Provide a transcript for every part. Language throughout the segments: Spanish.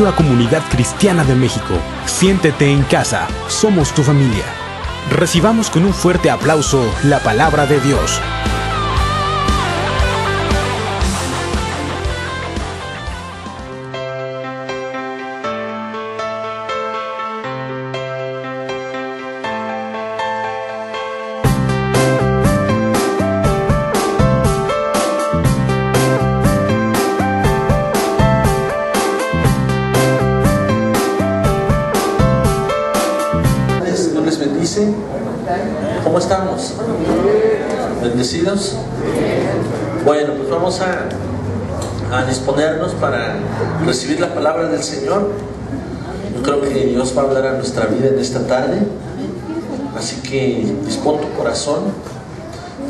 la comunidad cristiana de México. Siéntete en casa, somos tu familia. Recibamos con un fuerte aplauso la palabra de Dios. ¿Cómo estamos? ¿Bendecidos? Bueno, pues vamos a disponernos para recibir la palabra del Señor. Yo creo que Dios va a hablar a nuestra vida en esta tarde. Así que dispón tu corazón.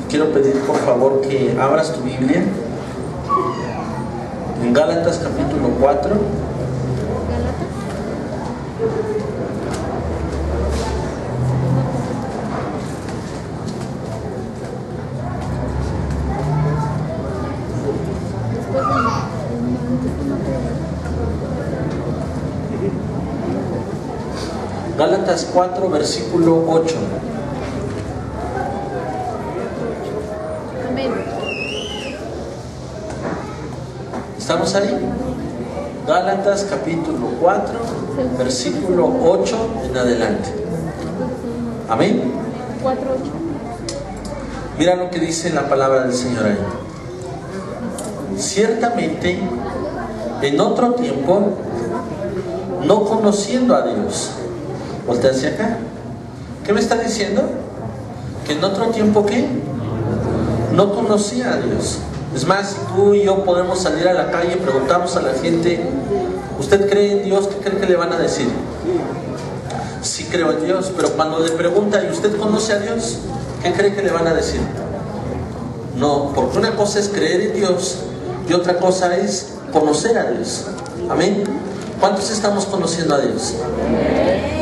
Quiero pedir por favor que abras tu Biblia en Gálatas capítulo 4. Gálatas 4, versículo 8. Amén. ¿Estamos ahí? Gálatas capítulo 4, versículo 8 en adelante. Amén. 4:8. Mira lo que dice la palabra del Señor ahí. Ciertamente, en otro tiempo, no conociendo a Dios. Voltea hacia acá. ¿Qué me está diciendo? Que en otro tiempo, ¿qué? No conocía a Dios. Es más, si tú y yo podemos salir a la calle y preguntamos a la gente, ¿usted cree en Dios? ¿Qué cree que le van a decir? Sí creo en Dios, pero cuando le pregunta, ¿y usted conoce a Dios? ¿Qué cree que le van a decir? No, porque una cosa es creer en Dios y otra cosa es conocer a Dios. Amén. ¿Cuántos estamos conociendo a Dios?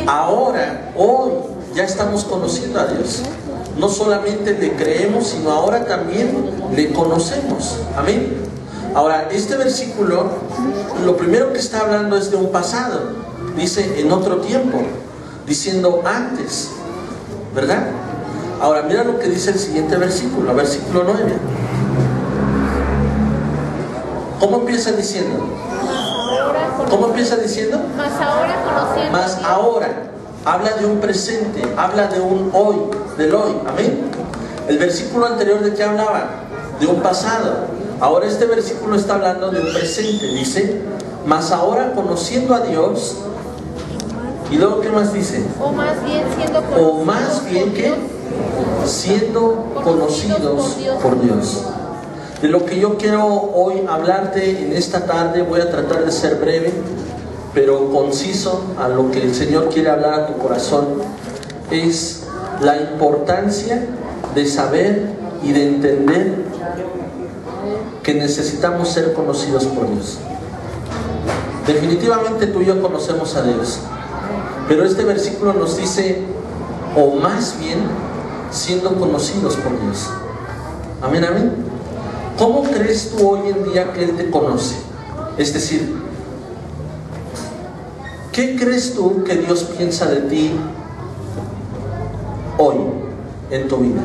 Ahora, hoy, ya estamos conociendo a Dios. No solamente le creemos, sino ahora también le conocemos. Amén. Ahora, este versículo, lo primero que está hablando es de un pasado. Dice en otro tiempo, diciendo antes, ¿verdad? Ahora, mira lo que dice el siguiente versículo, versículo 9. ¿Cómo empieza diciendo? ¿Cómo empieza diciendo? Más ahora conociendo. Más ahora. Habla de un presente, habla de un hoy, del hoy. Amén. El versículo anterior, ¿de qué hablaba? De un pasado. Ahora este versículo está hablando de un presente. Dice, más ahora conociendo a Dios. Y luego, ¿qué más dice? O más bien siendo conocidos. O más bien que siendo conocidos por Dios. De lo que yo quiero hoy hablarte en esta tarde, voy a tratar de ser breve, pero conciso a lo que el Señor quiere hablar a tu corazón, es la importancia de saber y de entender que necesitamos ser conocidos por Dios. Definitivamente tú y yo conocemos a Dios, pero este versículo nos dice, o más bien, siendo conocidos por Dios. Amén, amén. ¿Cómo crees tú hoy en día que Él te conoce? Es decir, ¿qué crees tú que Dios piensa de ti hoy en tu vida?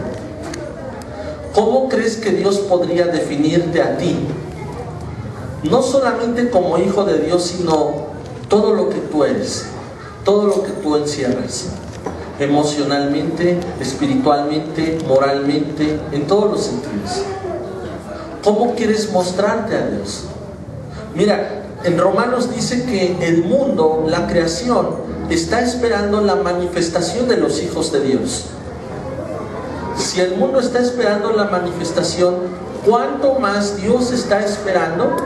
¿Cómo crees que Dios podría definirte a ti? No solamente como hijo de Dios, sino todo lo que tú eres, todo lo que tú encierras, emocionalmente, espiritualmente, moralmente, en todos los sentidos. ¿Cómo quieres mostrarte a Dios? Mira, en Romanos dice que el mundo, la creación, está esperando la manifestación de los hijos de Dios. Si el mundo está esperando la manifestación, ¿cuánto más Dios está esperando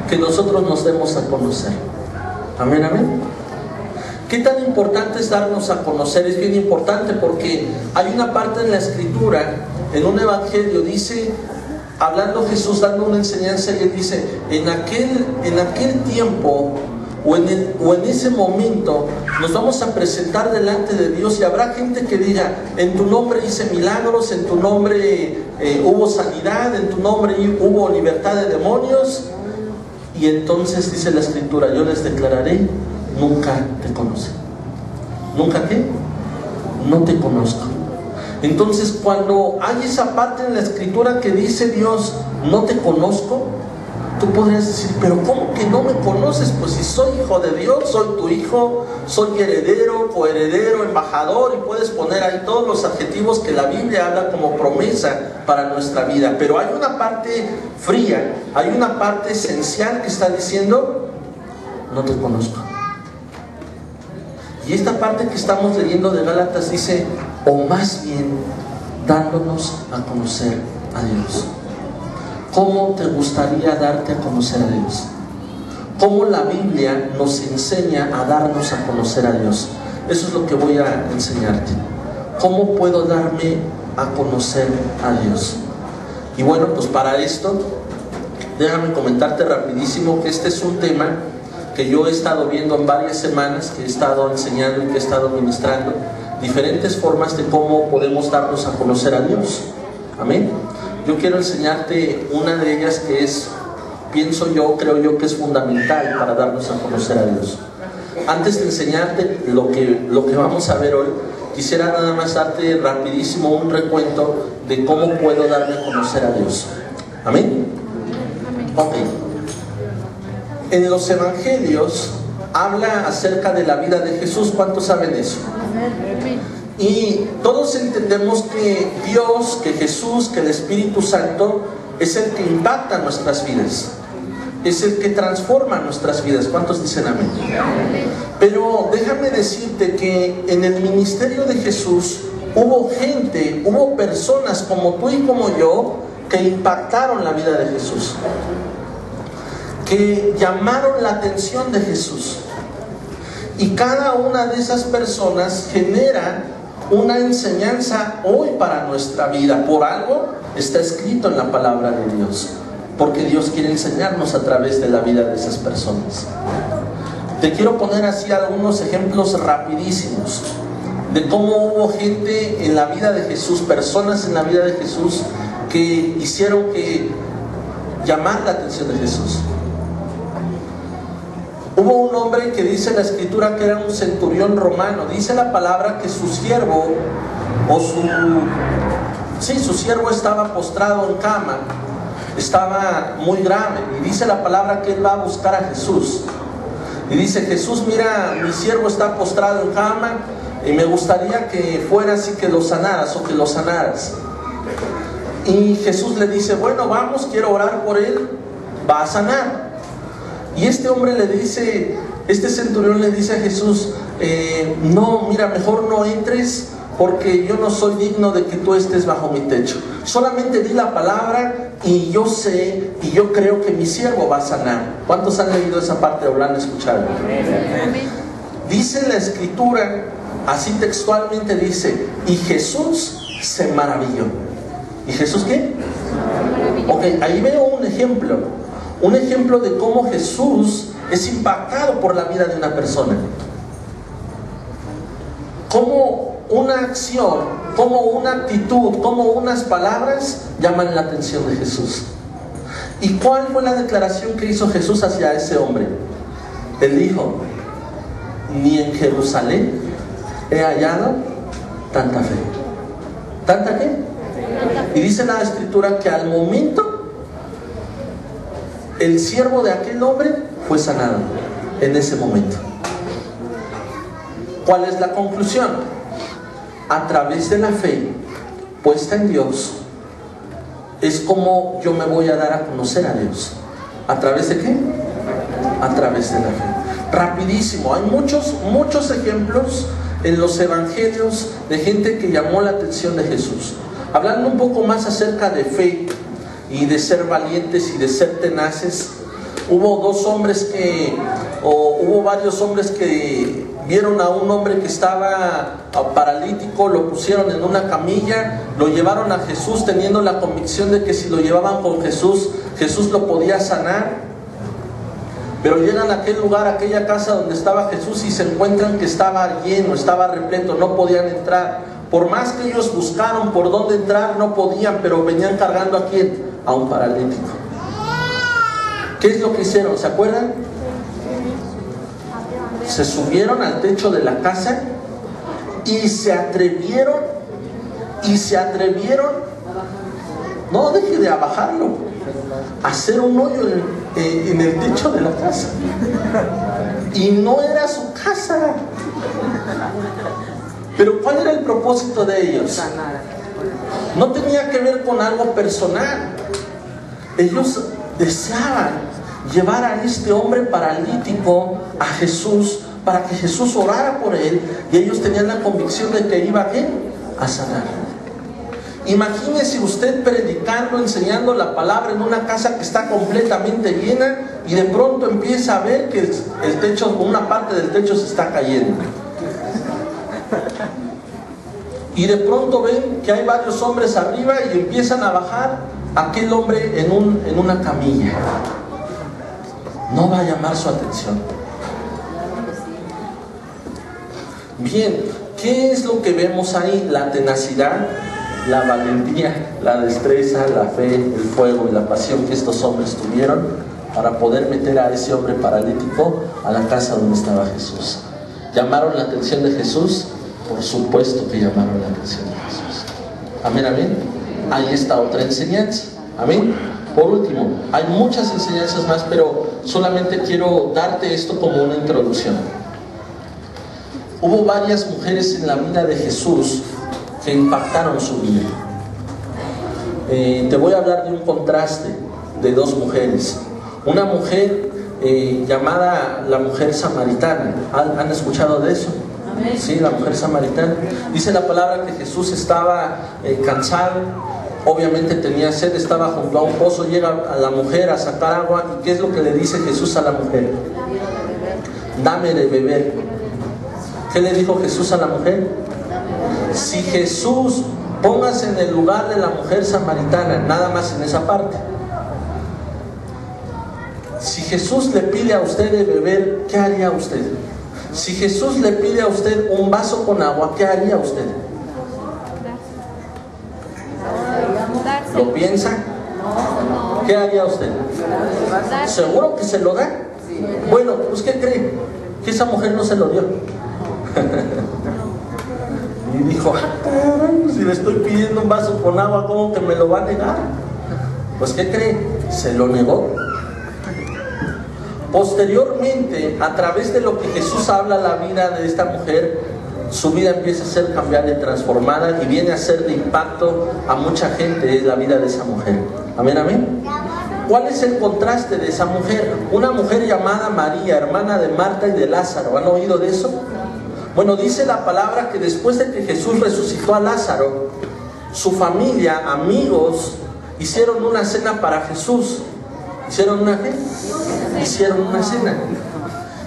que nosotros nos demos a conocer? Amén, amén. ¿Qué tan importante es darnos a conocer? Es bien importante porque hay una parte en la Escritura, en un evangelio, dice, hablando Jesús, dando una enseñanza, y Él dice, en aquel tiempo o en ese momento nos vamos a presentar delante de Dios y habrá gente que diga, en tu nombre hice milagros, en tu nombre hubo sanidad, en tu nombre hubo libertad de demonios, Y entonces dice la Escritura, yo les declararé, nunca te conocí. ¿Nunca qué? No te conozco. Entonces, cuando hay esa parte en la Escritura que dice Dios, no te conozco, tú podrías decir, pero ¿cómo que no me conoces? Pues si soy hijo de Dios, soy tu hijo, soy heredero, coheredero, embajador, y puedes poner ahí todos los adjetivos que la Biblia habla como promesa para nuestra vida. Pero hay una parte fría, hay una parte esencial que está diciendo, no te conozco. Y esta parte que estamos leyendo de Gálatas dice, o más bien, dándonos a conocer a Dios. ¿Cómo te gustaría darte a conocer a Dios? ¿Cómo la Biblia nos enseña a darnos a conocer a Dios? Eso es lo que voy a enseñarte. ¿Cómo puedo darme a conocer a Dios? Y bueno, pues para esto, déjame comentarte rapidísimo que este es un tema que yo he estado viendo en varias semanas, que he estado enseñando y que he estado ministrando, diferentes formas de cómo podemos darnos a conocer a Dios. Amén. Yo quiero enseñarte una de ellas que es, pienso yo, creo yo que es fundamental para darnos a conocer a Dios. Antes de enseñarte lo que vamos a ver hoy, quisiera nada más darte rapidísimo un recuento de cómo puedo darme a conocer a Dios. ¿Amén? Ok. En los evangelios habla acerca de la vida de Jesús. ¿Cuántos saben eso? Y todos entendemos que Dios, que Jesús, que el Espíritu Santo es el que impacta nuestras vidas, es el que transforma nuestras vidas. ¿Cuántos dicen amén? Pero déjame decirte que en el ministerio de Jesús hubo gente, hubo personas como tú y como yo que impactaron la vida de Jesús, que llamaron la atención de Jesús. Y cada una de esas personas genera una enseñanza hoy para nuestra vida. Por algo está escrito en la palabra de Dios, porque Dios quiere enseñarnos a través de la vida de esas personas. Te quiero poner así algunos ejemplos rapidísimos de cómo hubo gente en la vida de Jesús, personas en la vida de Jesús que hicieron que llamar la atención de Jesús. Hubo un hombre que dice la Escritura que era un centurión romano. Dice la palabra que su siervo, su siervo estaba postrado en cama, estaba muy grave. Y dice la palabra que él va a buscar a Jesús. Y dice, Jesús, mira, mi siervo está postrado en cama y me gustaría que fueras y que lo sanaras o que lo sanaras. Y Jesús le dice, bueno, vamos, quiero orar por él, va a sanar. Y este hombre le dice, este centurión le dice a Jesús, no, mira, mejor no entres porque yo no soy digno de que tú estés bajo mi techo. Solamente di la palabra y yo sé y yo creo que mi siervo va a sanar. ¿Cuántos han leído esa parte o la han escuchado? Amén. Dice la Escritura, así textualmente dice, y Jesús se maravilló. ¿Y Jesús qué? Ok, ahí veo un ejemplo de cómo Jesús es impactado por la vida de una persona. Cómo una acción, cómo una actitud, cómo unas palabras llaman la atención de Jesús. ¿Y cuál fue la declaración que hizo Jesús hacia ese hombre? Él dijo, ni en Jerusalén he hallado tanta fe. ¿Tanta qué? Y dice la Escritura que al momento el siervo de aquel hombre fue sanado en ese momento. ¿Cuál es la conclusión? A través de la fe puesta en Dios es como yo me voy a dar a conocer a Dios. ¿A través de qué? A través de la fe. Rapidísimo, hay muchos ejemplos en los evangelios de gente que llamó la atención de Jesús. Hablando un poco más acerca de fe y de ser valientes y de ser tenaces, hubo varios hombres que vieron a un hombre que estaba paralítico, lo pusieron en una camilla, lo llevaron a Jesús teniendo la convicción de que si lo llevaban con Jesús, Jesús lo podía sanar. Pero llegan a aquel lugar, a aquella casa donde estaba Jesús y se encuentran que estaba lleno, estaba repleto, no podían entrar. Por más que ellos buscaron por dónde entrar, no podían, pero venían cargando ¿a quién? A un paralítico. ¿Qué es lo que hicieron? ¿Se acuerdan? Se subieron al techo de la casa y se atrevieron, no deje de bajarlo, a hacer un hoyo en el techo de la casa. Y no era su casa. Pero ¿cuál era el propósito de ellos? No tenía que ver con algo personal. Ellos deseaban llevar a este hombre paralítico a Jesús para que Jesús orara por él, y ellos tenían la convicción de que iba a sanar. Imagínese usted predicando, enseñando la palabra en una casa que está completamente llena, y de pronto empieza a ver que el techo, una parte del techo se está cayendo. Y de pronto ven que hay varios hombres arriba y empiezan a bajar aquel hombre en una camilla. No va a llamar su atención. Bien, ¿qué es lo que vemos ahí? La tenacidad, la valentía, la destreza, la fe, el fuego y la pasión que estos hombres tuvieron para poder meter a ese hombre paralítico a la casa donde estaba Jesús. ¿Llamaron la atención de Jesús? Por supuesto que llamaron la atención de Jesús. Amén, amén. Ahí está otra enseñanza. Amén. Por último, hay muchas enseñanzas más, pero solamente quiero darte esto como una introducción. Hubo varias mujeres en la vida de Jesús que impactaron su vida. Te voy a hablar de un contraste de dos mujeres. Una mujer llamada la mujer samaritana. ¿Han escuchado de eso? Sí, la mujer samaritana. Dice la palabra que Jesús estaba cansado. Obviamente tenía sed, estaba junto a un pozo, llega a la mujer a sacar agua. ¿Y qué es lo que le dice Jesús a la mujer? Dame de beber. ¿Qué le dijo Jesús a la mujer? Si Jesús, póngase en el lugar de la mujer samaritana, nada más en esa parte. Si Jesús le pide a usted de beber, ¿qué haría usted? Si Jesús le pide a usted un vaso con agua, ¿qué haría usted? ¿Lo piensa? ¿Qué haría usted? ¿Seguro que se lo da? Bueno, pues ¿qué cree? Que esa mujer no se lo dio. Y dijo, si le estoy pidiendo un vaso con agua, ¿cómo que me lo va a negar? Pues ¿qué cree? Se lo negó. Posteriormente, a través de lo que Jesús habla a la vida de esta mujer, su vida empieza a ser cambiada y transformada, y viene a ser de impacto a mucha gente la vida de esa mujer. Amén, amén. ¿Cuál es el contraste de esa mujer? Una mujer llamada María, hermana de Marta y de Lázaro. ¿Han oído de eso? Bueno, dice la palabra que después de que Jesús resucitó a Lázaro, su familia, amigos, hicieron una cena para Jesús. ¿Hicieron una qué? Hicieron una cena.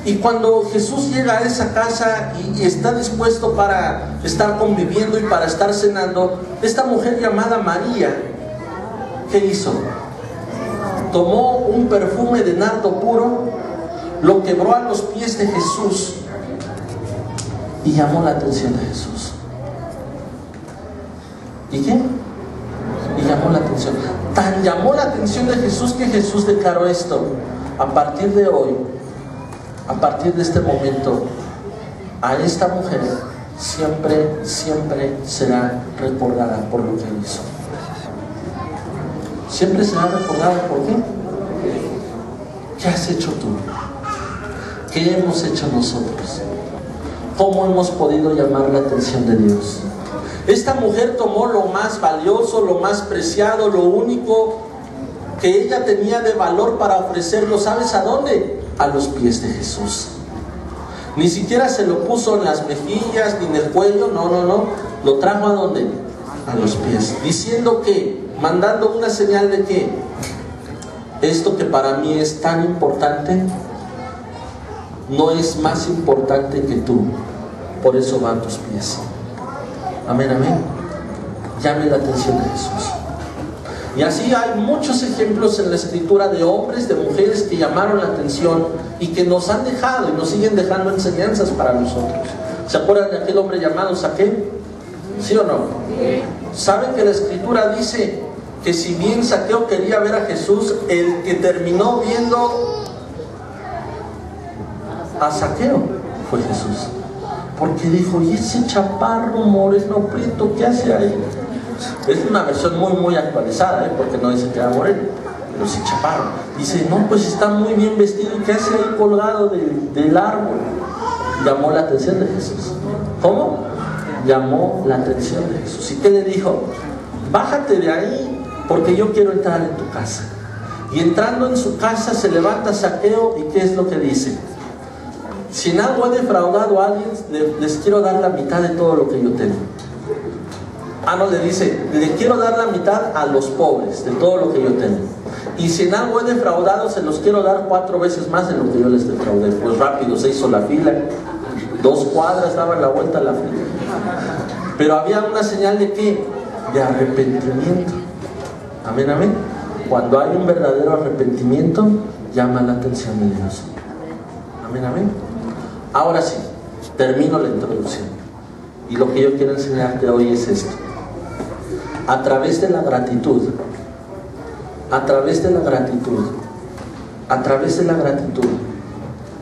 Y cuando Jesús llega a esa casa y está dispuesto para estar conviviendo y para estar cenando, esta mujer llamada María, ¿qué hizo? Tomó un perfume de nardo puro, lo quebró a los pies de Jesús y llamó la atención de Jesús. ¿Y qué? Y llamó la atención. Tan llamó la atención de Jesús que Jesús declaró esto: a partir de hoy, a partir de este momento, a esta mujer siempre será recordada por lo que hizo. Siempre será recordada. ¿Por qué? ¿Qué has hecho tú? ¿Qué hemos hecho nosotros? ¿Cómo hemos podido llamar la atención de Dios? Esta mujer tomó lo más valioso, lo más preciado, lo único que ella tenía de valor para ofrecerlo. ¿Sabes a dónde? A los pies de Jesús. Ni siquiera se lo puso en las mejillas ni en el cuello, no. Lo trajo ¿a dónde? A los pies. Diciendo que, mandando una señal de que esto que para mí es tan importante, no es más importante que tú. Por eso va a tus pies. Amén, amén. Llame la atención de Jesús. Y así hay muchos ejemplos en la Escritura de hombres, de mujeres que llamaron la atención y que nos han dejado y nos siguen dejando enseñanzas para nosotros. ¿Se acuerdan de aquel hombre llamado Zaqueo? ¿Sí o no? Sí. ¿Saben que la Escritura dice que si bien Zaqueo quería ver a Jesús, el que terminó viendo a Zaqueo fue Jesús. Porque dijo, ¿y ese chaparro moreno prieto qué hace ahí? Es una versión muy actualizada, porque no dice que era moreno, pero sí chaparro. Dice, no, pues está muy bien vestido, ¿qué hace ahí colgado del árbol? Llamó la atención de Jesús. ¿Cómo? Llamó la atención de Jesús. ¿Y qué le dijo? Bájate de ahí, porque yo quiero entrar en tu casa. Y entrando en su casa se levanta Zaqueo, ¿y qué es lo que dice? Si en algo he defraudado a alguien, les quiero dar la mitad de todo lo que yo tengo. No, le dice, le quiero dar la mitad a los pobres de todo lo que yo tengo. Y si en algo he defraudado, se los quiero dar 4 veces más de lo que yo les defraudé. Pues rápido se hizo la fila, 2 cuadras daban la vuelta a la fila. Pero había una señal de ¿qué? De arrepentimiento. Amén, amén. Cuando hay un verdadero arrepentimiento, llama la atención de Dios. Amén, amén. Ahora sí, termino la introducción. Y lo que yo quiero enseñarte hoy es esto. A través de la gratitud,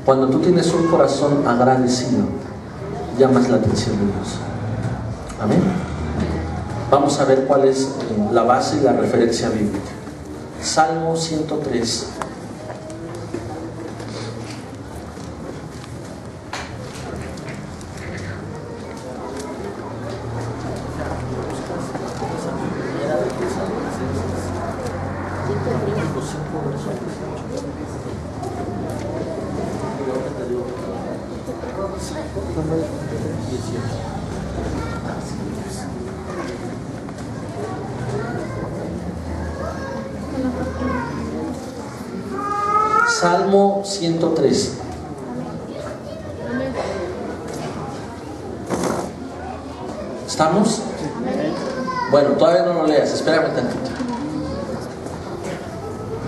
cuando tú tienes un corazón agradecido, llamas la atención de Dios. Amén. Vamos a ver cuál es la base y la referencia bíblica. Salmo 103. Salmo 103. ¿Estamos? Bueno, todavía no lo leas, espérame tantito.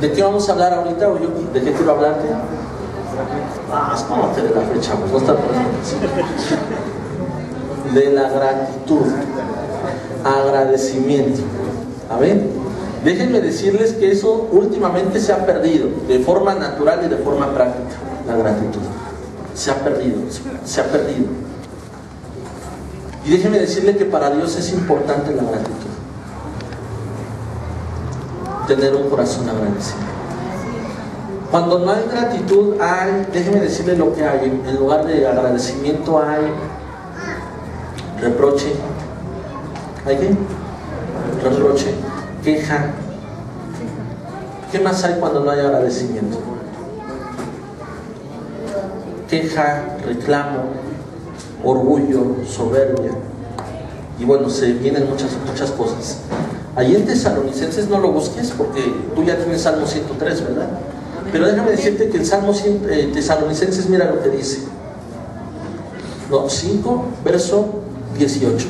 ¿De qué vamos a hablar ahorita? ¿O yo de qué quiero hablarte? Es como que de la fecha, pues no está por eso. De la gratitud, agradecimiento. A ver. Déjenme decirles que eso últimamente se ha perdido, de forma natural y de forma práctica, la gratitud. Se ha perdido. Y déjenme decirle que para Dios es importante la gratitud. Tener un corazón agradecido. Cuando no hay gratitud, déjenme decirle lo que hay. En lugar de agradecimiento hay reproche. ¿Hay qué? Reproche. Queja. ¿Qué más hay cuando no hay agradecimiento? Queja, reclamo, orgullo, soberbia. Y bueno, se vienen muchas cosas. Allí en Tesalonicenses no lo busques porque tú ya tienes Salmo 103, ¿verdad? Pero déjame decirte que el Salmo Tesalonicenses, mira lo que dice. 5, verso 18.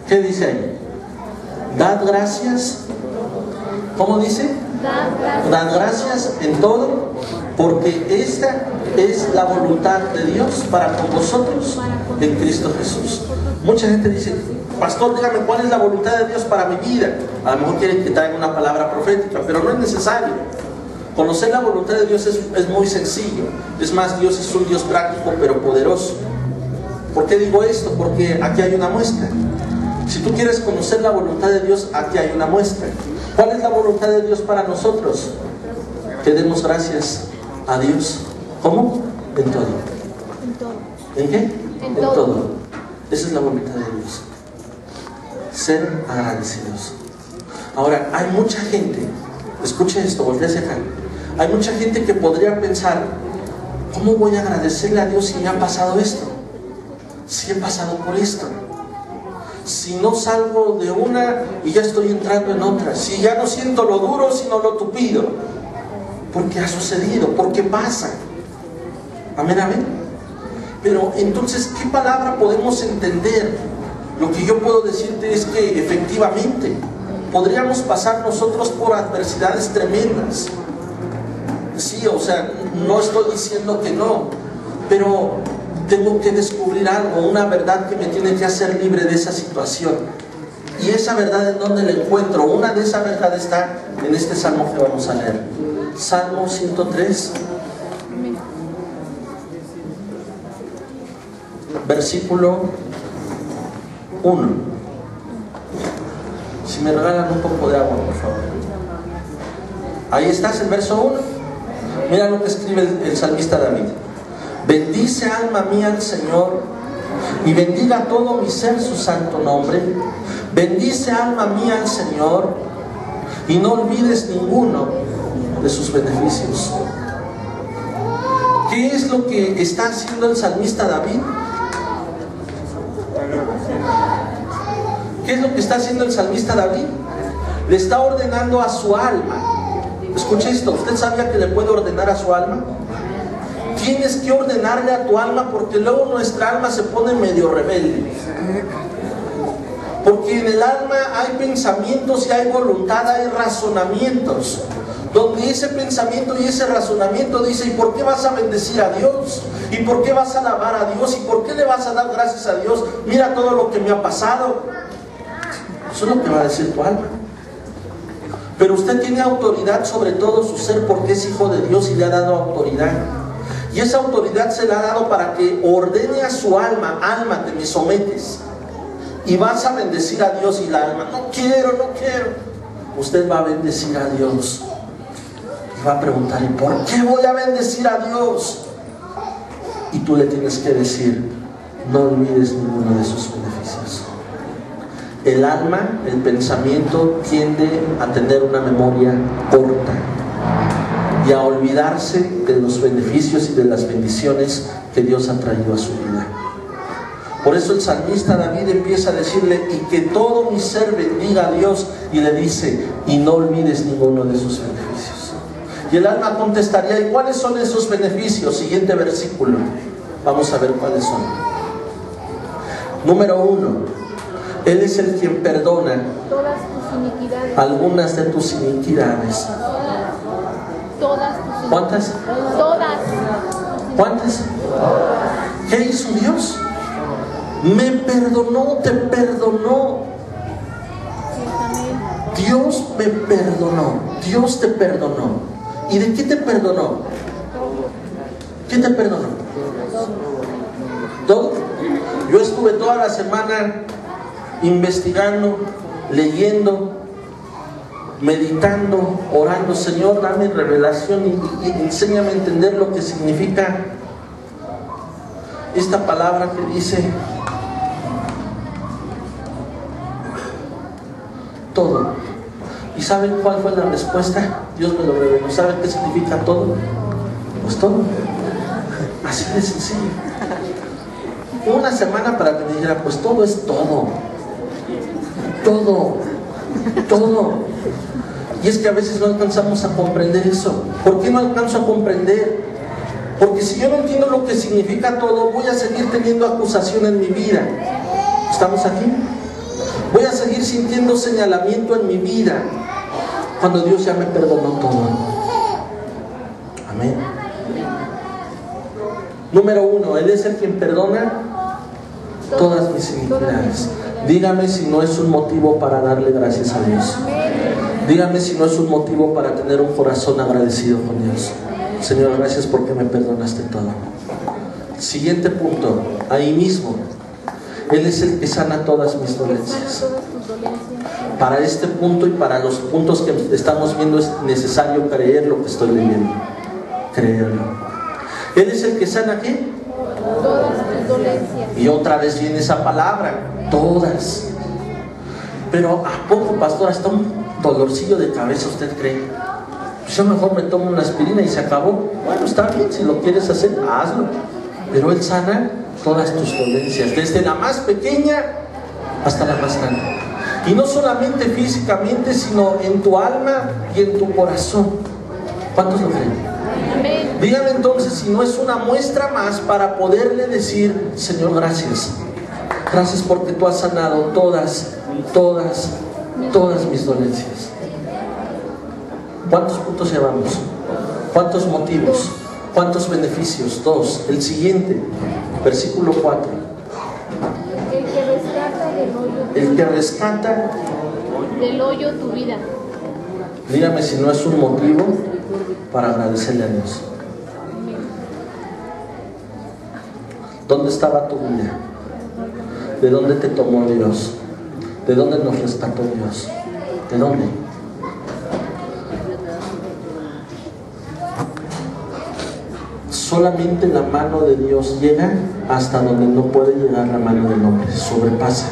¿Qué dice ahí? Dad gracias. ¿Cómo dice? Dad gracias en todo, porque esta es la voluntad de Dios para con vosotros en Cristo Jesús. Mucha gente dice, pastor, dígame cuál es la voluntad de Dios para mi vida. A lo mejor quieren que traiga una palabra profética, pero no es necesario. Conocer la voluntad de Dios es muy sencillo. Es más, Dios es un Dios práctico pero poderoso. ¿Por qué digo esto? Porque aquí hay una muestra. Si tú quieres conocer la voluntad de Dios, aquí hay una muestra. ¿Cuál es la voluntad de Dios para nosotros? Que demos gracias a Dios. ¿Cómo? En todo. ¿En qué? En todo. Esa es la voluntad de Dios. Ser agradecidos. Ahora, hay mucha gente, escuche esto, voltea hacia acá. Hay mucha gente que podría pensar, ¿cómo voy a agradecerle a Dios si me ha pasado esto? Si he pasado por esto. Si no salgo de una y ya estoy entrando en otra. Si ya no siento lo duro, sino lo tupido. ¿Por qué ha sucedido? ¿Por qué pasa? Amén, amén. Pero entonces, ¿qué palabra podemos entender? Lo que yo puedo decirte es que efectivamente podríamos pasar nosotros por adversidades tremendas. Sí, o sea, no estoy diciendo que no, pero tengo que descubrir algo, una verdad que me tiene que hacer libre de esa situación. Y esa verdad, ¿en dónde la encuentro? Una de esas verdades está en este salmo que vamos a leer. Salmo 103, versículo 1. Si me regalan un poco de agua, por favor. Ahí está el verso 1. Mira lo que escribe el salmista David. Bendice alma mía al Señor, y bendiga todo mi ser su santo nombre. Bendice alma mía al Señor, y no olvides ninguno de sus beneficios. ¿Qué es lo que está haciendo el salmista David? ¿Qué es lo que está haciendo el salmista David? Le está ordenando a su alma. Escucha esto, ¿usted sabía que le puede ordenar a su alma? Tienes que ordenarle a tu alma, porque luego nuestra alma se pone medio rebelde. Porque en el alma hay pensamientos y hay voluntad, hay razonamientos, donde ese pensamiento y ese razonamiento dice: ¿y por qué vas a bendecir a Dios? ¿Y por qué vas a alabar a Dios? ¿Y por qué le vas a dar gracias a Dios? Mira todo lo que me ha pasado. Eso es lo que va a decir tu alma. Pero usted tiene autoridad sobre todo su ser, porque es hijo de Dios y le ha dado autoridad. Y esa autoridad se la ha dado para que ordene a su alma: alma, te me sometes y vas a bendecir a Dios. Y la alma: no quiero. Usted va a bendecir a Dios y va a preguntar: ¿y por qué voy a bendecir a Dios? Y tú le tienes que decir: no olvides ninguno de sus beneficios. El alma, el pensamiento, tiende a tener una memoria corta y a olvidarse de los beneficios y de las bendiciones que Dios ha traído a su vida. Por eso el salmista David empieza a decirle: y que todo mi ser bendiga a Dios, y le dice: y no olvides ninguno de sus beneficios. Y el alma contestaría: ¿y cuáles son esos beneficios? Siguiente versículo, vamos a ver cuáles son. Número 1, Él es el quien perdona todas tus iniquidades. algunas de tus iniquidades. Todas tus iniquidades. ¿Cuántas? Todas. ¿Cuántas? ¿Qué hizo Dios? Me perdonó, te perdonó. Dios me perdonó. Dios te perdonó. ¿Y de qué te perdonó? ¿Qué te perdonó? ¿Todo? Yo estuve toda la semana investigando, leyendo, meditando, orando: Señor, dame revelación y enséñame a entender lo que significa esta palabra que dice todo. ¿Y saben cuál fue la respuesta? Dios me lo reveló. ¿Saben qué significa todo? Pues todo. Así de sencillo. Una semana para que me dijera: pues todo es todo. Todo. Y es que a veces no alcanzamos a comprender eso. ¿Por qué no alcanzo a comprender? Porque si yo no entiendo lo que significa todo, voy a seguir teniendo acusación en mi vida. ¿Estamos aquí? Voy a seguir sintiendo señalamiento en mi vida, cuando Dios ya me perdonó todo. Amén. Número 1, Él es el quien perdona todas mis iniquidades. Dígame si no es un motivo para darle gracias a Dios. Dígame si no es un motivo para tener un corazón agradecido con Dios. Señor, gracias porque me perdonaste todo. Siguiente punto, ahí mismo. Él es el que sana todas mis dolencias. Para este punto y para los puntos que estamos viendo es necesario creer lo que estoy leyendo. Creerlo. Él es el que sana ¿qué? Todas tus dolencias. Y otra vez viene esa palabra, todas. Pero ¿a poco, pastor, hasta un dolorcillo de cabeza usted cree? Pues yo mejor me tomo una aspirina y se acabó. Bueno, está bien, si lo quieres hacer, hazlo. Pero Él sana todas tus dolencias, desde la más pequeña hasta la más grande. Y no solamente físicamente, sino en tu alma y en tu corazón. ¿Cuántos lo creen? Amén. Dígame entonces si no es una muestra más para poderle decir: Señor, gracias. Gracias porque tú has sanado todas mis dolencias. ¿Cuántos puntos llevamos? ¿Cuántos motivos? ¿Cuántos beneficios? 2. El siguiente, versículo 4. El que rescata del hoyo. El que rescata Del hoyo tu vida. Dígame si no es un motivo para agradecerle a Dios. ¿Dónde estaba tu vida? ¿De dónde te tomó Dios? ¿De dónde nos rescató Dios? ¿De dónde? Solamente la mano de Dios llega hasta donde no puede llegar la mano del hombre. Sobrepasa.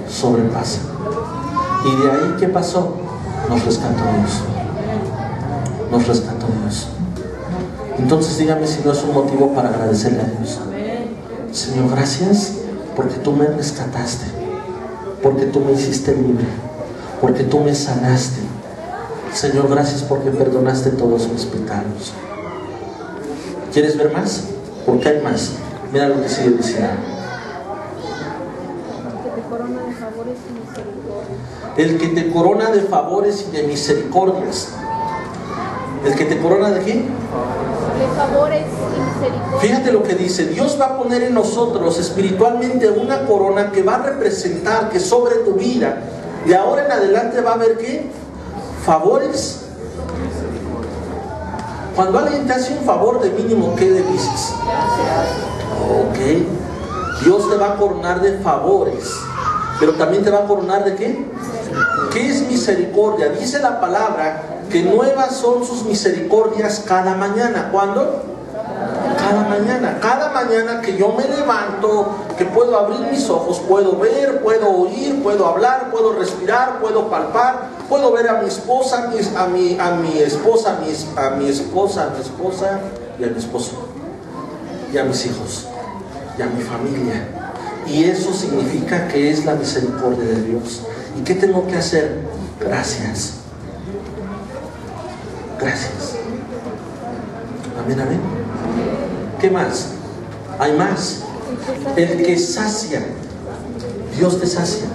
Sobrepasa. Y de ahí, ¿qué pasó? Nos rescató Dios. Nos rescató Dios. Entonces dígame si no es un motivo para agradecerle a Dios. Señor, gracias porque tú me rescataste, porque tú me hiciste libre, porque tú me sanaste. Señor, gracias porque perdonaste todos mis pecados. ¿Quieres ver más? Porque hay más. Mira lo que sigue diciendo. El que te corona de favores y de misericordias. ¿El que te corona de qué? De favores y misericordias. Fíjate lo que dice. Dios va a poner en nosotros espiritualmente una corona que va a representar que sobre tu vida, de ahora en adelante va a haber ¿qué? Favores. Cuando alguien te hace un favor, de mínimo, ¿qué le dices? Ok. Dios te va a coronar de favores, pero también te va a coronar de ¿qué? ¿Qué es misericordia? Dice la palabra que nuevas son sus misericordias cada mañana. ¿Cuándo? Cada mañana. Cada mañana que yo me levanto, que puedo abrir mis ojos, puedo ver, puedo oír, puedo hablar, puedo respirar, puedo palpar, puedo ver a mi esposa, a mi esposa y a mi esposo, y a mis hijos, y a mi familia. Y eso significa que es la misericordia de Dios. ¿Y qué tengo que hacer? Gracias. Gracias. Amén, amén. ¿Qué más? Hay más. El que sacia. Dios te sacia.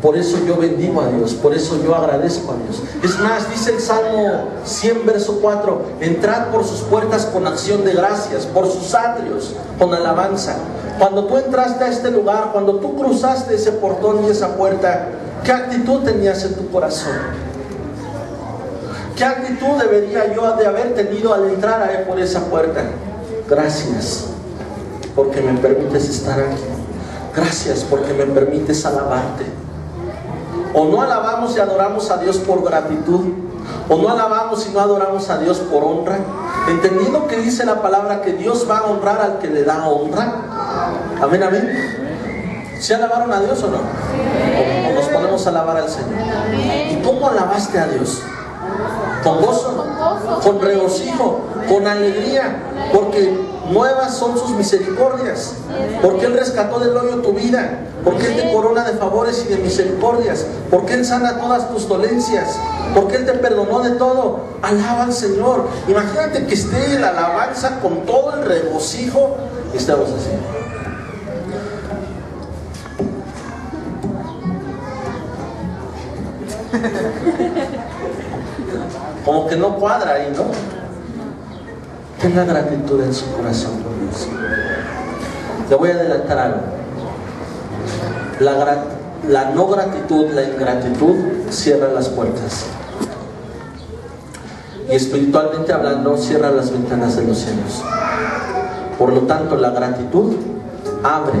Por eso yo bendigo a Dios, por eso yo agradezco a Dios. Es más, dice el Salmo 100, verso 4, entrad por sus puertas con acción de gracias, por sus atrios con alabanza. Cuando tú entraste a este lugar, cuando tú cruzaste ese portón y esa puerta, ¿qué actitud tenías en tu corazón? ¿Qué actitud debería yo de haber tenido al entrar por esa puerta? Gracias, porque me permites estar aquí. Gracias, porque me permites alabarte. O no alabamos y adoramos a Dios por gratitud, o no alabamos y no adoramos a Dios por honra, entendiendo que dice la palabra que Dios va a honrar al que le da honra. Amén, amén. ¿Se alabaron a Dios o no? ¿O nos ponemos a alabar al Señor? ¿Y cómo alabaste a Dios? Con gozo, con regocijo, con alegría, porque nuevas son sus misericordias, porque Él rescató del hoyo tu vida, porque Él te corona de favores y de misericordias, porque Él sana todas tus dolencias, porque Él te perdonó de todo. Alaba al Señor. Imagínate que esté la alabanza con todo el regocijo y estamos así. Como que no cuadra ahí, ¿no? Tenga gratitud en su corazón por Dios. Le voy a adelantar algo. La no gratitud, la ingratitud cierra las puertas. Y espiritualmente hablando, cierra las ventanas de los cielos. Por lo tanto, la gratitud abre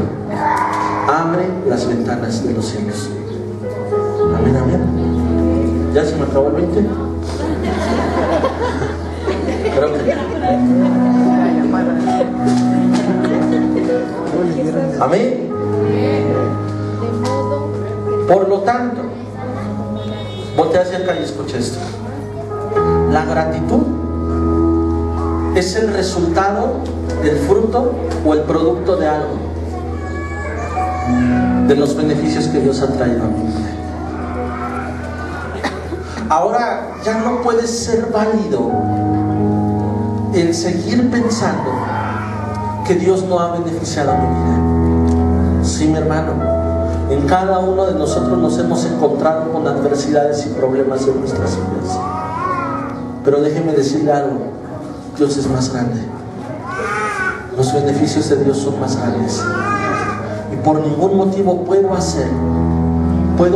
las ventanas de los cielos. Amén, amén. ¿Ya se me acabó el 20? Creo que amén. Por lo tanto, voltea hacia acá y escucha esto. La gratitud es el resultado del fruto o el producto de algo, de los beneficios que Dios ha traído a mi vida. Ahora ya no puede ser válido el seguir pensando que Dios no ha beneficiado a mi vida. Sí, mi hermano, en cada uno de nosotros nos hemos encontrado con adversidades y problemas en nuestras vidas. Pero déjeme decirle algo, Dios es más grande. Los beneficios de Dios son más grandes. Y por ningún motivo puedo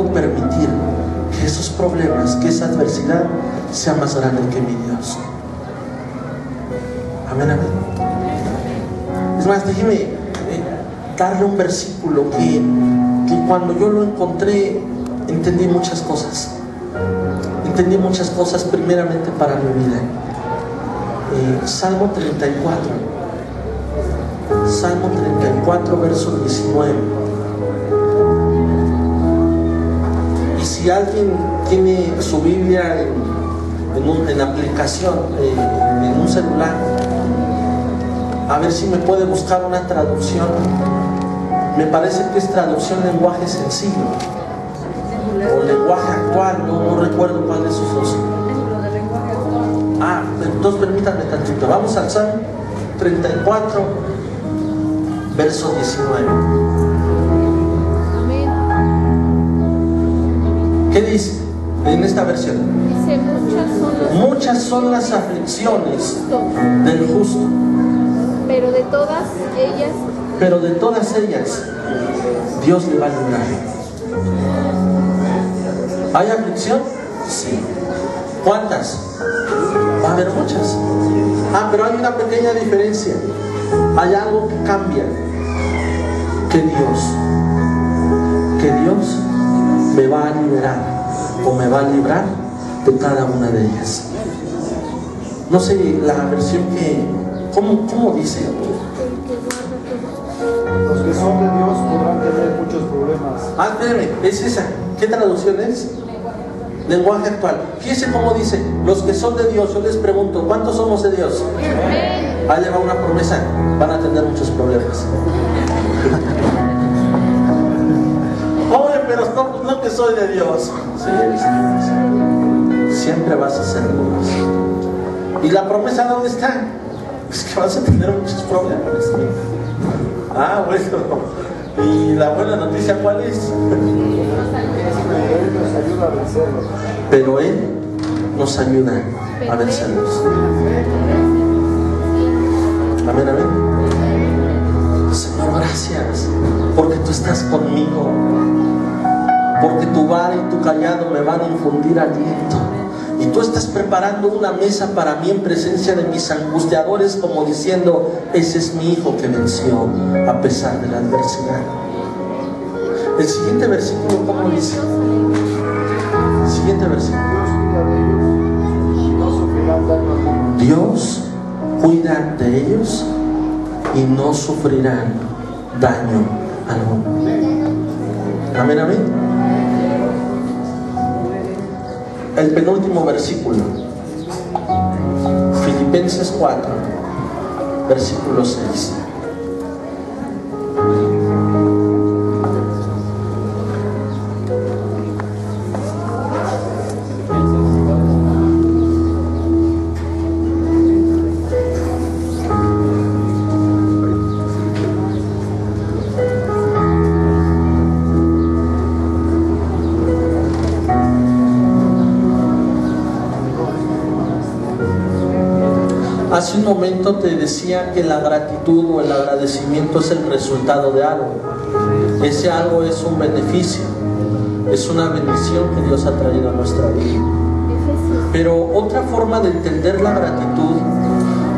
permitir que esos problemas, que esa adversidad sea más grande que mi Dios. Amén, amén. Es más, déjeme darle un versículo que cuando yo lo encontré entendí muchas cosas. Entendí muchas cosas primeramente para mi vida. Salmo 34. Salmo 34, verso 19. Y si alguien tiene su Biblia en aplicación, en un celular, a ver si me puede buscar una traducción. Me parece que es traducción lenguaje sencillo o lenguaje actual, no recuerdo cuál de esos dos. Entonces permítanme tantito. Vamos al Salmo 34, verso 19. ¿Qué dice en esta versión? Dice, muchas son las aflicciones del justo, pero de todas ellas Dios le va a librar. ¿Hay aflicción? Sí. ¿Cuántas? Va a haber muchas. Pero hay una pequeña diferencia. Hay algo que cambia. Que Dios me va a liberar o me va a librar de cada una de ellas. No sé la versión que... ¿Cómo dice? Los que son de Dios podrán tener muchos problemas. Espérame, es esa. ¿Qué traducción es? Lenguaje actual. Fíjense cómo dice, los que son de Dios. Yo les pregunto, ¿cuántos somos de Dios? Ahí le va una promesa, van a tener muchos problemas. Oye, pero no que soy de Dios. Sí, siempre vas a ser de Dios. ¿Y la promesa dónde está? Es que vas a tener muchos problemas. Bueno. ¿Y la buena noticia cuál es? Él nos ayuda a vencerlos. Pero Él nos ayuda a vencerlos. Amén, amén. Señor, gracias porque tú estás conmigo, porque tu vara y tu callado me van a infundir aliento. Y tú estás preparando una mesa para mí en presencia de mis angustiadores, como diciendo, ese es mi hijo que venció a pesar de la adversidad. El siguiente versículo, ¿cómo dice? El siguiente versículo. Dios cuida de ellos y no sufrirán daño alguno. Amén, amén. El penúltimo versículo, Filipenses 4, versículo 6. Hace un momento te decía que la gratitud o el agradecimiento es el resultado de algo. Ese algo es un beneficio, es una bendición que Dios ha traído a nuestra vida. Pero otra forma de entender la gratitud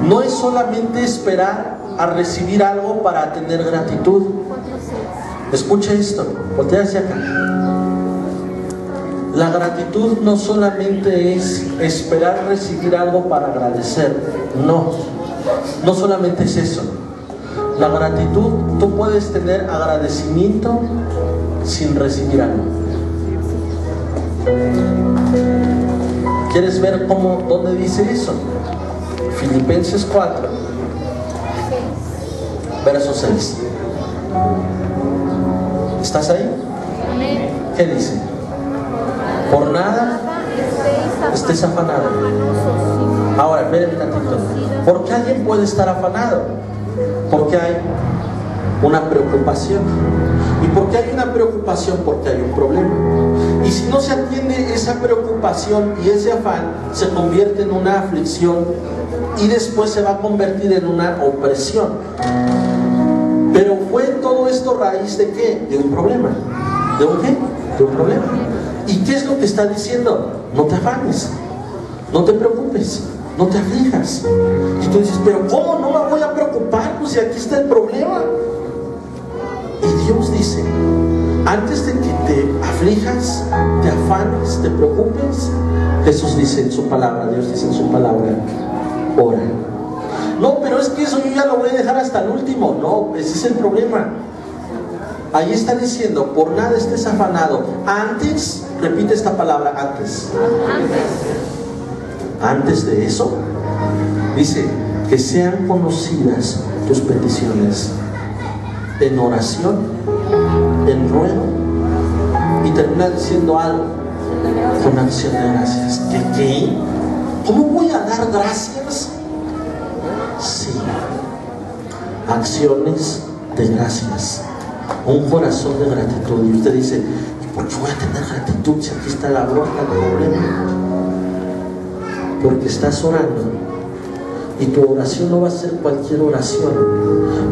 no es solamente esperar a recibir algo para tener gratitud. Escucha esto, voltea hacia acá. La gratitud no solamente es esperar recibir algo para agradecer, no solamente es eso. La gratitud, tú puedes tener agradecimiento sin recibir algo. ¿Quieres ver dónde dice eso? Filipenses 4, verso 6. ¿Estás ahí? ¿Qué dice? Por nada estés afanado. Ahora, espérenme tantito. ¿Por qué alguien puede estar afanado? Porque hay Una preocupación. ¿Y por qué hay una preocupación? Porque hay un problema. Y si no se atiende esa preocupación y ese afán, se convierte en una aflicción y después se va a convertir en una opresión. Pero fue todo esto raíz de ¿qué? De un problema. ¿De un qué? De un problema. ¿Y qué es lo que está diciendo? No te afanes, no te preocupes, no te aflijas. Y tú dices, pero ¿cómo no me voy a preocupar? Pues si aquí está el problema. Y Dios dice, antes de que te aflijas, te afanes, te preocupes, Jesús dice en su palabra, Dios dice en su palabra, ora. No, pero es que eso yo ya lo voy a dejar hasta el último. No, ese es el problema. Ahí está diciendo, por nada estés afanado. Antes, repite esta palabra, antes. Antes de eso, dice, que sean conocidas tus peticiones en oración, en ruego, y termina diciendo algo con acción de gracias. ¿Qué? ¿Cómo voy a dar gracias? Sí, acciones de gracias, un corazón de gratitud. Y usted dice, ¿y por qué voy a tener gratitud si aquí está la bronca, el problema? Porque estás orando y tu oración no va a ser cualquier oración,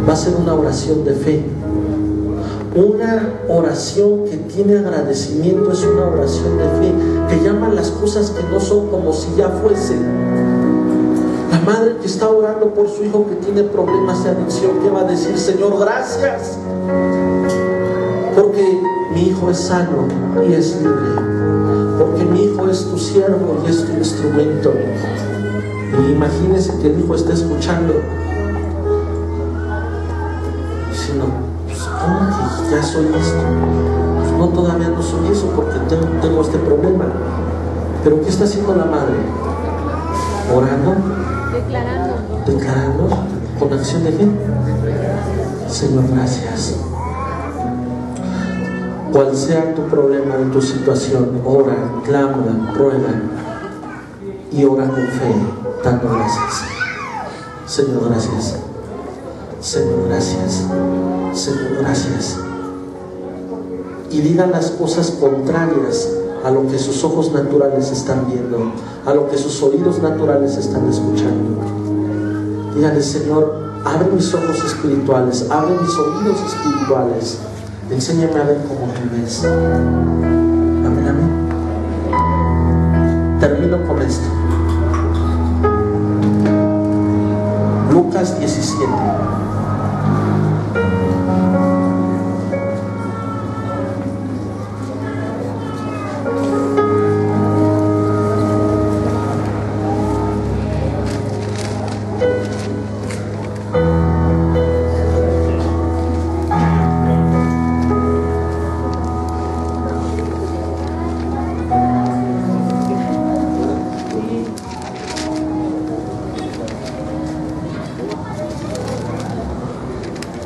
va a ser una oración de fe. Una oración que tiene agradecimiento es una oración de fe, que llama las cosas que no son como si ya fuesen. La madre que está orando por su hijo que tiene problemas de adicción, ¿qué va a decir? Señor, gracias, porque mi hijo es sano y es libre, porque mi hijo es tu siervo y es tu instrumento. Y imagínese que el hijo esté escuchando diciendo, pues, ¿cómo que ya soy esto? Pues no, todavía no soy eso porque tengo este problema. Pero ¿qué está haciendo la madre? Orando, declarando con acción de fe. Señor, gracias. Cual sea tu problema en tu situación, ora, clama, ruega y ora con fe, dando gracias. Señor, gracias. Señor, gracias. Señor, gracias. Y diga las cosas contrarias a lo que sus ojos naturales están viendo, a lo que sus oídos naturales están escuchando. Dígale, Señor, abre mis ojos espirituales, abre mis oídos espirituales, enséñame a ver como tú ves. Amén, amén. Termino con esto. Lucas 17.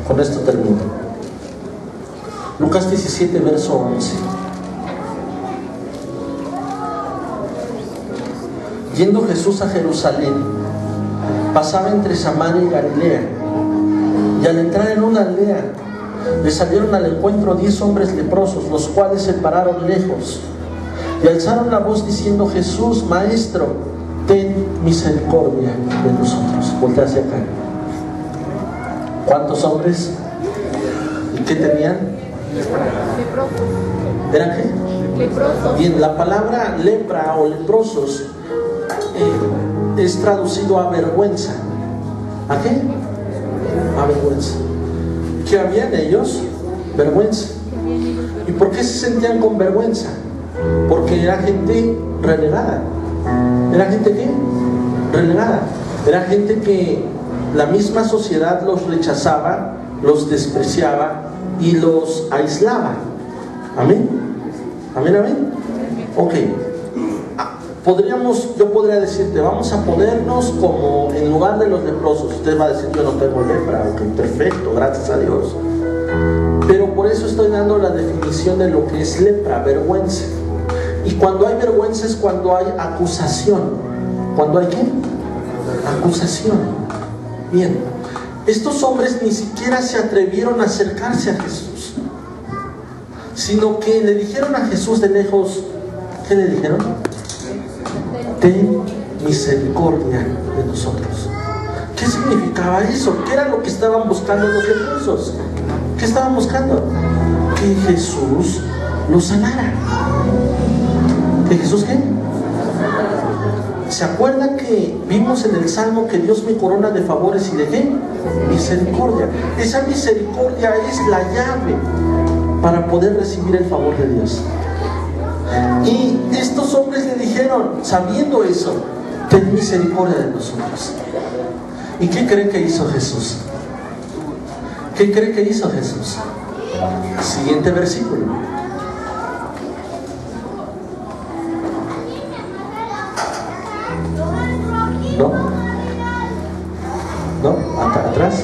Con esto termino. Lucas 17, verso 11. Yendo Jesús a Jerusalén, pasaba entre Samaria y Galilea, y al entrar en una aldea, le salieron al encuentro 10 hombres leprosos, los cuales se pararon lejos y alzaron la voz diciendo, Jesús, Maestro, ten misericordia de nosotros. Voltea hacia acá. ¿Cuántos hombres? ¿Y qué tenían? ¿Eran qué? Leprosos. Bien, la palabra lepra o leprosos es traducido a vergüenza. ¿A qué? A vergüenza. ¿Qué habían ellos? Vergüenza. ¿Y por qué se sentían con vergüenza? Porque era gente relegada. ¿Era gente qué? Relegada. Era gente que la misma sociedad los rechazaba, los despreciaba y los aislaba. Amén. Amén, amén. Ok. Yo podría decirte, vamos a ponernos como en lugar de los leprosos. Usted va a decir, yo no tengo lepra. Ok, perfecto, gracias a Dios. Pero por eso estoy dando la definición de lo que es lepra, vergüenza. Y cuando hay vergüenza es cuando hay acusación. ¿Cuando hay qué? Acusación. Bien. estos hombres ni siquiera se atrevieron a acercarse a Jesús, sino que le dijeron a Jesús de lejos, ¿qué le dijeron? Ten misericordia de nosotros. ¿Qué significaba eso? ¿Qué era lo que estaban buscando los leprosos? ¿Qué estaban buscando? Que Jesús los sanara. ¿Que Jesús qué? ¿Se acuerdan que vimos en el Salmo que Dios me corona de favores y de qué? Misericordia. Esa misericordia es la llave para poder recibir el favor de Dios. Y estos hombres le dijeron, sabiendo eso, ten misericordia de nosotros. ¿Y qué creen que hizo Jesús? ¿Qué creen que hizo Jesús? Siguiente versículo. ¿No? ¿No? Acá atrás.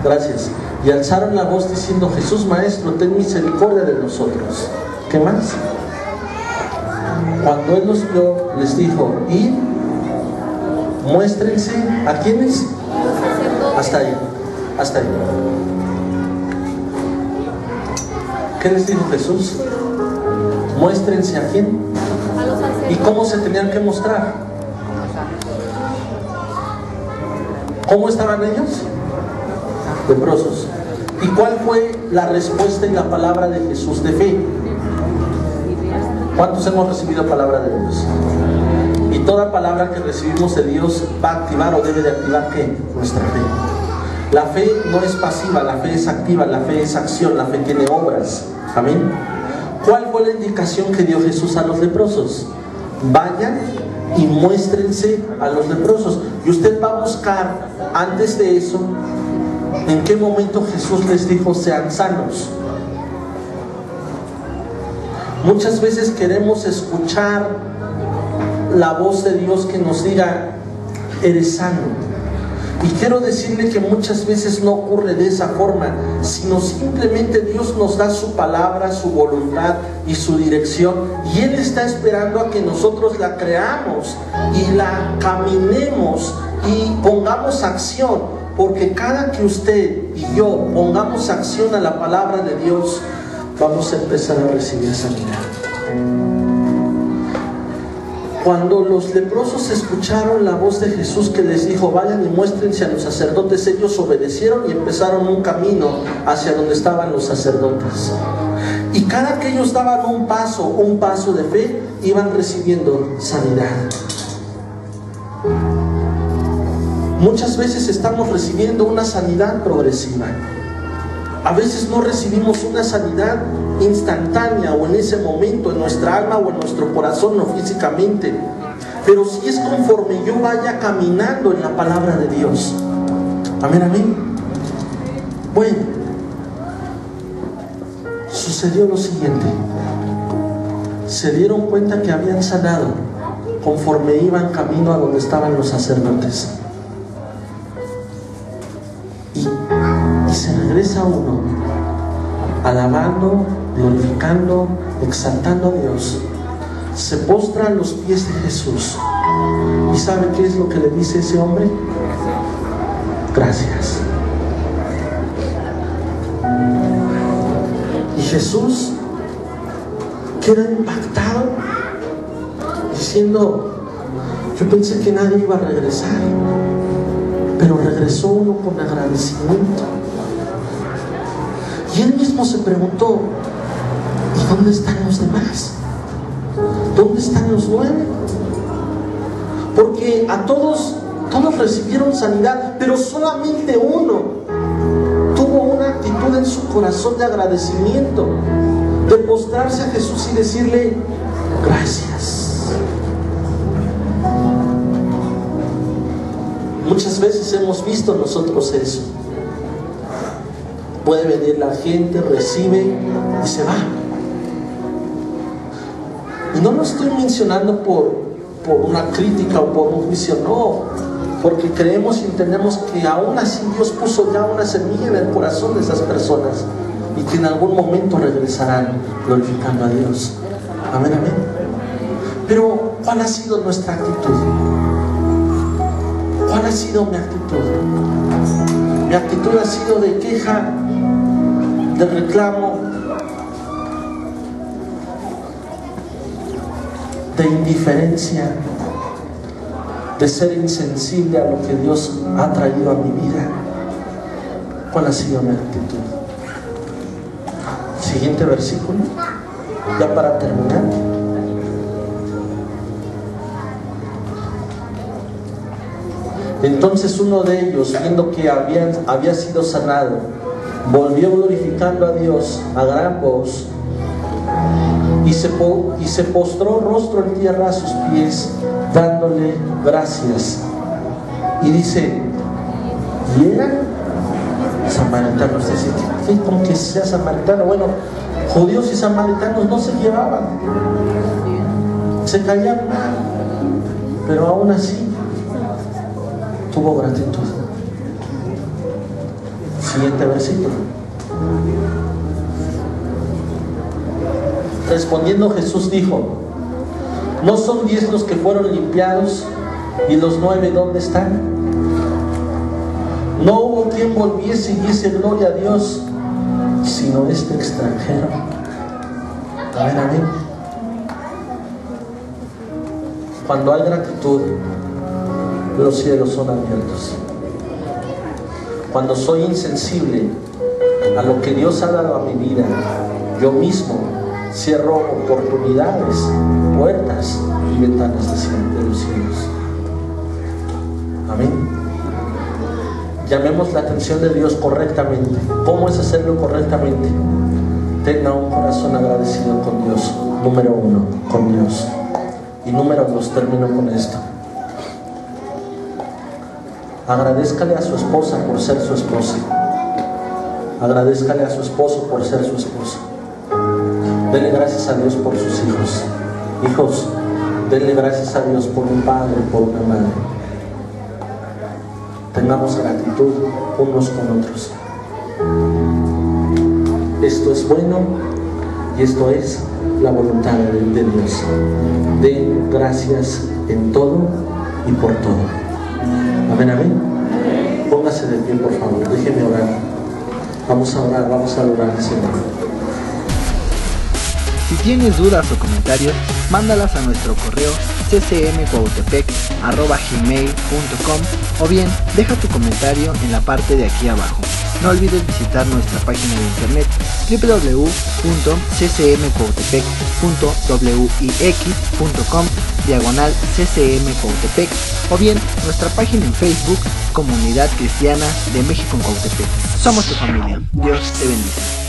Gracias. Y alzaron la voz diciendo, Jesús Maestro, ten misericordia de nosotros. ¿Qué más? Cuando Él los vio, les dijo, id, muéstrense, ¿a quiénes? Hasta ahí, hasta ahí. ¿Qué les dijo Jesús? Muéstrense a quién. ¿Y cómo se tenían que mostrar? ¿Cómo estaban ellos? Leprosos. ¿Y cuál fue la respuesta y la palabra de Jesús de fe? ¿Cuántos hemos recibido palabra de Dios? Y toda palabra que recibimos de Dios va a activar o debe de activar ¿qué? Nuestra fe. La fe no es pasiva, la fe es activa, la fe es acción, la fe tiene obras. Amén. ¿Cuál fue la indicación que dio Jesús a los leprosos? Vayan y muéstrense a los leprosos. Y usted va a buscar, antes de eso, ¿en qué momento Jesús les dijo sean sanos? Muchas veces queremos escuchar la voz de Dios que nos diga, eres sano. Y quiero decirle que muchas veces no ocurre de esa forma, sino simplemente Dios nos da su palabra, su voluntad y su dirección, y Él está esperando a que nosotros la creamos y la caminemos y pongamos acción, porque cada que usted y yo pongamos acción a la palabra de Dios, vamos a empezar a recibir sanidad. Cuando los leprosos escucharon la voz de Jesús que les dijo, vayan y muéstrense a los sacerdotes, ellos obedecieron y empezaron un camino hacia donde estaban los sacerdotes. Y cada que ellos daban un paso de fe, iban recibiendo sanidad. Muchas veces estamos recibiendo una sanidad progresiva. A veces no recibimos una sanidad instantánea o en ese momento en nuestra alma o en nuestro corazón o físicamente, pero si es conforme yo vaya caminando en la palabra de Dios. Amén, amén. Bueno, sucedió lo siguiente. Se dieron cuenta que habían sanado conforme iban camino a donde estaban los sacerdotes. Y se regresa uno alabando, glorificando, exaltando a Dios. Se postra a los pies de Jesús. ¿Y sabe qué es lo que le dice ese hombre? Gracias. Y Jesús queda impactado, diciendo, yo pensé que nadie iba a regresar, pero regresó uno con agradecimiento. Y él mismo se preguntó, ¿y dónde están los demás? ¿Dónde están los 9? Porque a todos recibieron sanidad, pero solamente uno tuvo una actitud en su corazón de agradecimiento, de postrarse a Jesús y decirle, gracias. Muchas veces hemos visto nosotros eso. Puede venir la gente, recibe y se va. Y no lo estoy mencionando por una crítica o por un juicio, no, porque creemos y entendemos que aún así Dios puso ya una semilla en el corazón de esas personas y que en algún momento regresarán glorificando a Dios. Amén, amén. Pero ¿cuál ha sido nuestra actitud? ¿Cuál ha sido mi actitud? Mi actitud ha sido de queja, de reclamo, de indiferencia, de ser insensible a lo que Dios ha traído a mi vida. ¿Cuál ha sido mi actitud? Siguiente versículo, ya para terminar. Entonces uno de ellos, viendo que había sido sanado, volvió glorificando a Dios a gran voz y se postró rostro en tierra a sus pies, dándole gracias. Y dice, ¿y eran samaritanos? Dice, ¿qué con que sea samaritano? Bueno, judíos y samaritanos no se llevaban, se caían mal, pero aún así tuvo gratitud. Siguiente versículo. Respondiendo Jesús dijo, ¿no son 10 los que fueron limpiados? ¿Y los 9 dónde están? No hubo quien volviese y diese gloria a Dios, sino este extranjero. Amén, amén. Cuando hay gratitud, los cielos son abiertos. Cuando soy insensible a lo que Dios ha dado a mi vida, yo mismo cierro oportunidades, puertas y ventanas de los cielos. Amén. Llamemos la atención de Dios correctamente. ¿Cómo es hacerlo correctamente? Tenga un corazón agradecido con Dios. Número 1, con Dios. Y número 2, termino con esto. Agradézcale a su esposa por ser su esposa. Agradézcale a su esposo por ser su esposo. Denle gracias a Dios por sus hijos. Hijos, denle gracias a Dios por un padre, por una madre. Tengamos gratitud unos con otros. Esto es bueno y esto es la voluntad de Dios. Den gracias en todo y por todo. Amén, amén. Póngase de pie, por favor. Déjeme orar. Vamos a orar, vamos a adorar al Señor. Si tienes dudas o comentarios, mándalas a nuestro correo ccmcuautepec@gmail.com o bien deja tu comentario en la parte de aquí abajo. No olvides visitar nuestra página de internet www.ccmcuautepec.wix.com/ccmcuautepec o bien nuestra página en Facebook Comunidad Cristiana de México en Cuautepec. Somos tu familia. Dios te bendice.